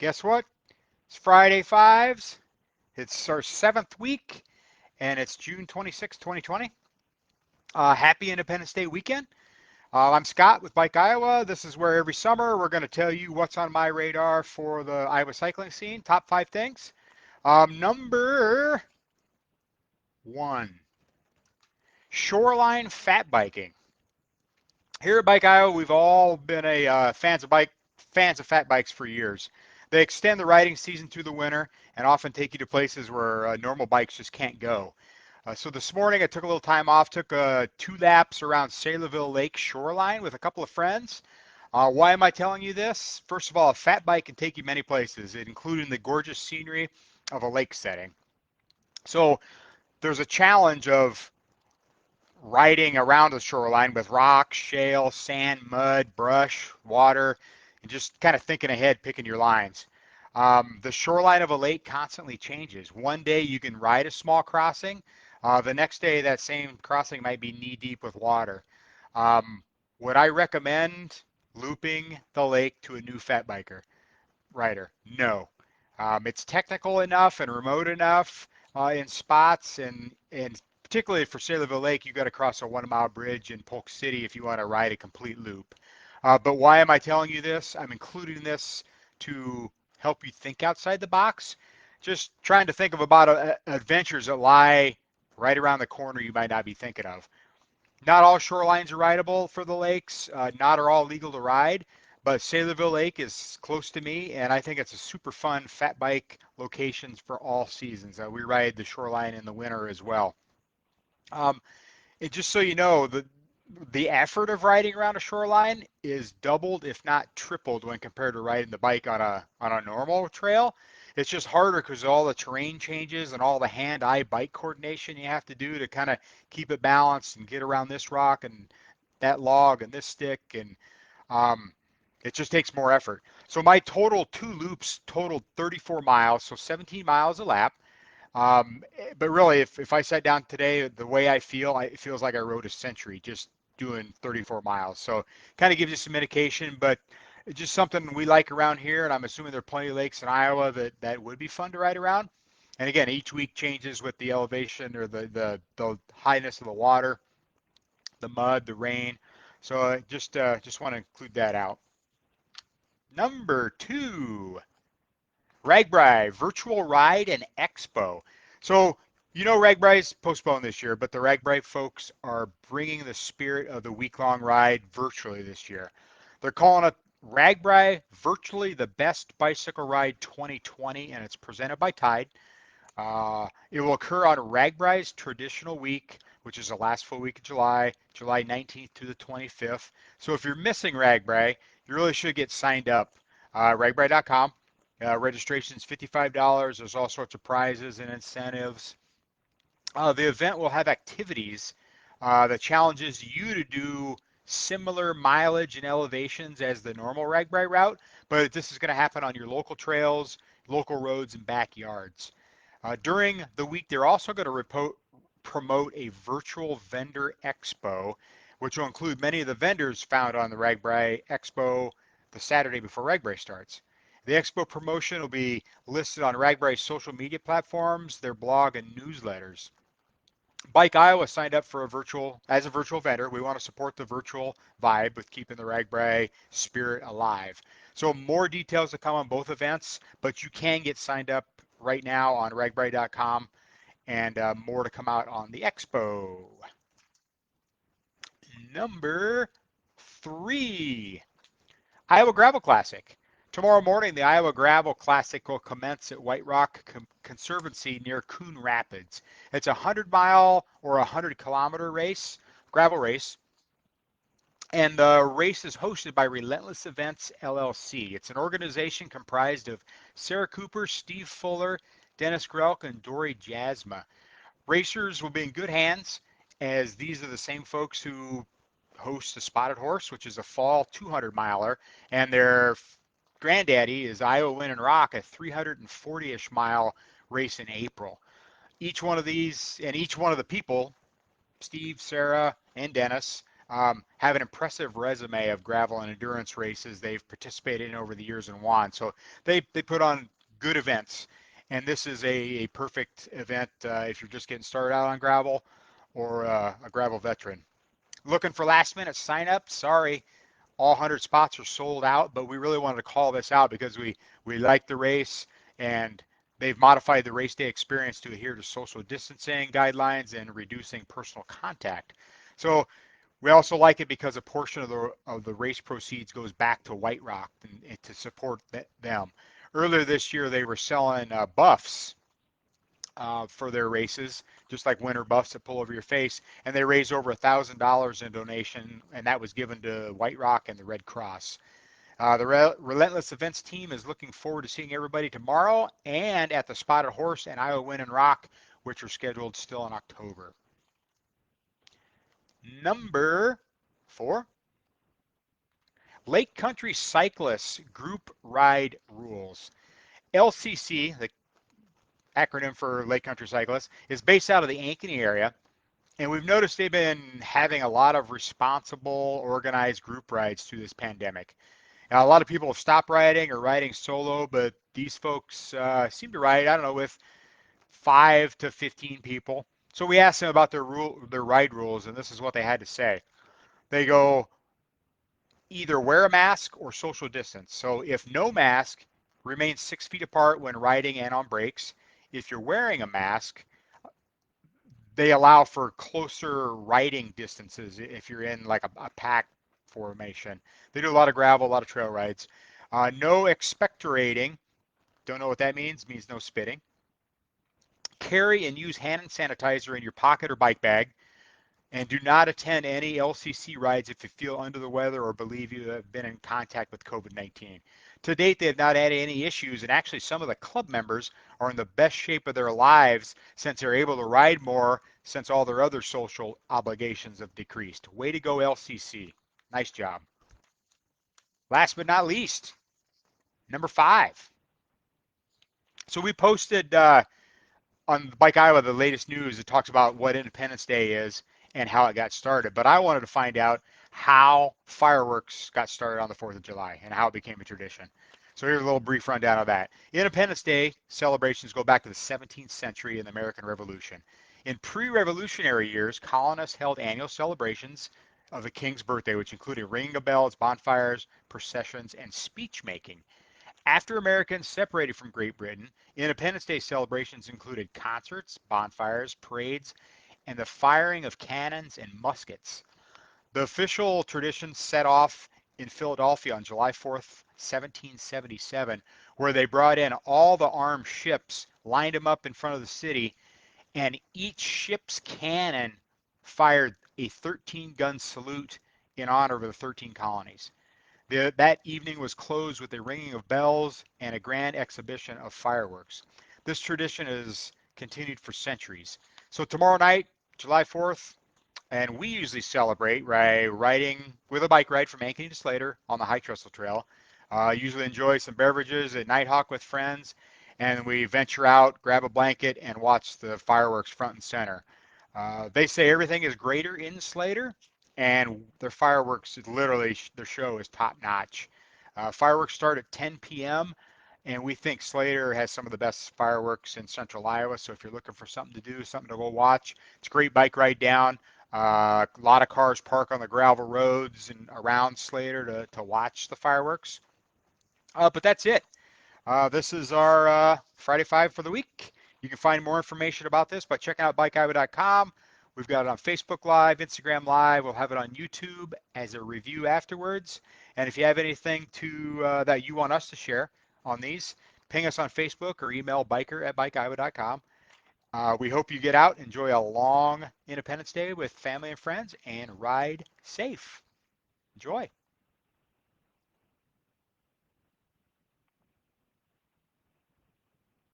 Guess what? It's Friday Fives. It's our 7th week, and it's June 26, 2020. Happy Independence Day weekend. I'm Scott with Bike Iowa. This is where every summer we're going to tell you what's on my radar for the Iowa cycling scene. Top 5 things. Number 1, Shoreline Fat Biking. Here at Bike Iowa, we've all been fans of fat bikes for years. They extend the riding season through the winter and often take you to places where normal bikes just can't go. So this morning I took a little time off, took 2 laps around Saylorville Lake shoreline with a couple of friends. Why am I telling you this? First of all, a fat bike can take you many places, including the gorgeous scenery of a lake setting. So there's a challenge of riding around the shoreline with rocks, shale, sand, mud, brush, water, and just kind of thinking ahead, picking your lines. The shoreline of a lake constantly changes. One day you can ride a small crossing. The next day that same crossing might be knee deep with water. Would I recommend looping the lake to a new fat biker rider? No. It's technical enough and remote enough in spots, and particularly for Saylorville Lake, you got to cross a 1-mile bridge in Polk City if you want to ride a complete loop. But why am I telling you this? I'm including this to help you think outside the box. Just trying to think of about adventures that lie right around the corner you might not be thinking of. Not all shorelines are rideable for the lakes. Not are all legal to ride. But Saylorville Lake is close to me, and I think it's a super fun fat bike location for all seasons. We ride the shoreline in the winter as well. And just so you know, the effort of riding around a shoreline is doubled, if not tripled, when compared to riding the bike on a normal trail. It's just harder because all the terrain changes and all the hand-eye bike coordination you have to do to kind of keep it balanced and get around this rock and that log and this stick, and it just takes more effort. So my total 2 loops totaled 34 miles, so 17 miles a lap. But really, if I sat down today, the way I feel, it feels like I rode a century just doing 34 miles. So kind of gives you some indication, but it's just something we like around here. And I'm assuming there are plenty of lakes in Iowa that would be fun to ride around. And again, each week changes with the elevation or the highness of the water, the mud, the rain. So I just want to include that out. Number 2. RAGBRAI, Virtual Ride and Expo. So, you know RAGBRAI's postponed this year, but the RAGBRAI folks are bringing the spirit of the week-long ride virtually this year. They're calling it RAGBRAI Virtually the Best Bicycle Ride 2020, and it's presented by Tide. It will occur on RAGBRAI's traditional week, which is the last full week of July 19th to the 25th. So if you're missing RAGBRAI, you really should get signed up. RAGBRAI.com. Registration is $55. There's all sorts of prizes and incentives. The event will have activities that challenges you to do similar mileage and elevations as the normal RAGBRAI route, but this is going to happen on your local trails, local roads, and backyards. During the week, they're also going to promote a virtual vendor expo, which will include many of the vendors found on the RAGBRAI Expo the Saturday before RAGBRAI starts. The expo promotion will be listed on RAGBRAI's social media platforms, their blog, and newsletters. Bike Iowa signed up for as a virtual vendor. We want to support the virtual vibe with keeping the RAGBRAI spirit alive. So more details to come on both events, but you can get signed up right now on RAGBRAI.com, and more to come out on the expo. Number 3, Iowa Gravel Classic. Tomorrow morning, the Iowa Gravel Classic will commence at White Rock Conservancy near Coon Rapids. It's a 100-mile or 100-kilometer race, gravel race, and the race is hosted by Relentless Events, LLC. It's an organization comprised of Sarah Cooper, Steve Fuller, Dennis Grelk, and Dory Jasma. Racers will be in good hands, as these are the same folks who host the Spotted Horse, which is a fall 200-miler, and their granddaddy is Iowa Wind and Rock, a 340-ish mile race in April. Each one of these and each one of the people, Steve, Sarah, and Dennis, have an impressive resume of gravel and endurance races they've participated in over the years and won. So they put on good events. And this is a perfect event if you're just getting started out on gravel or a gravel veteran. Looking for last minute sign up? Sorry, all 100 spots are sold out, but we really wanted to call this out because we like the race and they've modified the race day experience to adhere to social distancing guidelines and reducing personal contact. So we also like it because a portion of the race proceeds goes back to White Rock and to support them. Earlier this year, they were selling buffs for their races, just like winter buffs that pull over your face, and they raised over $1,000 in donation, and that was given to White Rock and the Red Cross. The Relentless Events team is looking forward to seeing everybody tomorrow and at the Spotted Horse and Iowa Wind and Rock, which are scheduled still in October. Number 4, Lake Country Cyclists Group Ride Rules. LCC, the acronym for Lake Country Cyclists, is based out of the Ankeny area, and we've noticed they've been having a lot of responsible, organized group rides through this pandemic. Now, a lot of people have stopped riding or riding solo, but these folks seem to ride, I don't know, with 5 to 15 people. So we asked them about their ride rules, and this is what they had to say. They go, either wear a mask or social distance. So if no mask, remain 6 feet apart when riding and on breaks. If you're wearing a mask, they allow for closer riding distances if you're in like a pack formation. They do a lot of gravel, a lot of trail rides. No expectorating. Don't know what that means. It means no spitting. Carry and use hand sanitizer in your pocket or bike bag. And do not attend any LCC rides if you feel under the weather or believe you have been in contact with COVID-19. To date, they have not had any issues, and actually some of the club members are in the best shape of their lives since they're able to ride more since all their other social obligations have decreased. Way to go, LCC. Nice job. Last but not least, number 5. So we posted on Bike Iowa the latest news. It talks about what Independence Day is and how it got started. But I wanted to find out how fireworks got started on the 4th of July and how it became a tradition. So here's a little brief rundown of that. Independence Day celebrations go back to the 17th century and the American Revolution. In pre-revolutionary years, colonists held annual celebrations of the King's birthday, which included ringing of bells, bonfires, processions, and speech making. After Americans separated from Great Britain, Independence Day celebrations included concerts, bonfires, parades, and the firing of cannons and muskets. The official tradition set off in Philadelphia on July 4th, 1777, where they brought in all the armed ships, lined them up in front of the city, and each ship's cannon fired a 13-gun salute in honor of the 13 colonies. That evening was closed with a ringing of bells and a grand exhibition of fireworks. This tradition has continued for centuries. So tomorrow night, July 4th, and we usually celebrate by riding with a bike ride from Ankeny to Slater on the High Trestle Trail. Usually enjoy some beverages at Nighthawk with friends, and we venture out, grab a blanket, and watch the fireworks front and center. They say everything is greater in Slater, and their fireworks, literally, their show is top notch. Fireworks start at 10 p.m., and we think Slater has some of the best fireworks in central Iowa. So if you're looking for something to do, something to go watch, it's a great bike ride down. A lot of cars park on the gravel roads and around Slater to watch the fireworks. But that's it. This is our Friday 5 for the week. You can find more information about this by checking out bikeiowa.com. We've got it on Facebook Live, Instagram Live. We'll have it on YouTube as a review afterwards. And if you have anything that you want us to share on these, ping us on Facebook or email biker@bikeiowa.com. We hope you get out, enjoy a long Independence Day with family and friends, and ride safe. Enjoy.